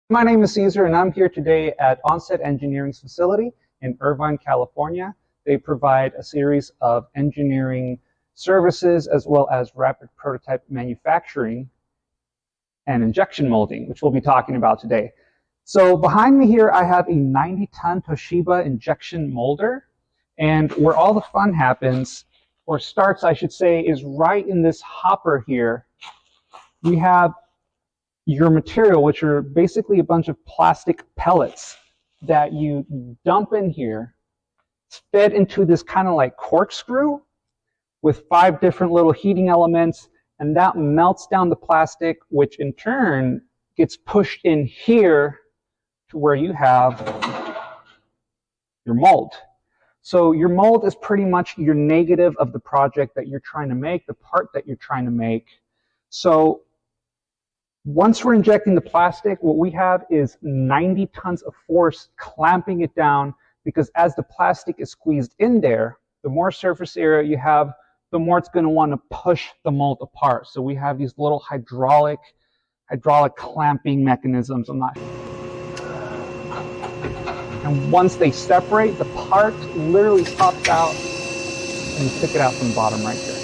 My name is Ceasar, and I'm here today at Onset Engineering's facility in Irvine, California. They provide a series of engineering services as well as rapid prototype manufacturing and injection molding, which we'll be talking about today. So behind me here, I have a 90-ton Toshiba injection molder, and where all the fun happens, or starts, I should say, is right in this hopper here. We have your material, which are basically a bunch of plastic pellets that you dump in here. It's fed into this kind of like corkscrew with 5 different little heating elements, and that melts down the plastic, which in turn gets pushed in here to where you have your mold. So your mold is pretty much your negative of the project that you're trying to make, the part that you're trying to make. So once we're injecting the plastic, what we have is 90 tons of force clamping it down, because as the plastic is squeezed in there, the more surface area you have, the more it's going to want to push the mold apart. So we have these little hydraulic clamping mechanisms. And once they separate, the part literally pops out, and you pick it out from the bottom right there.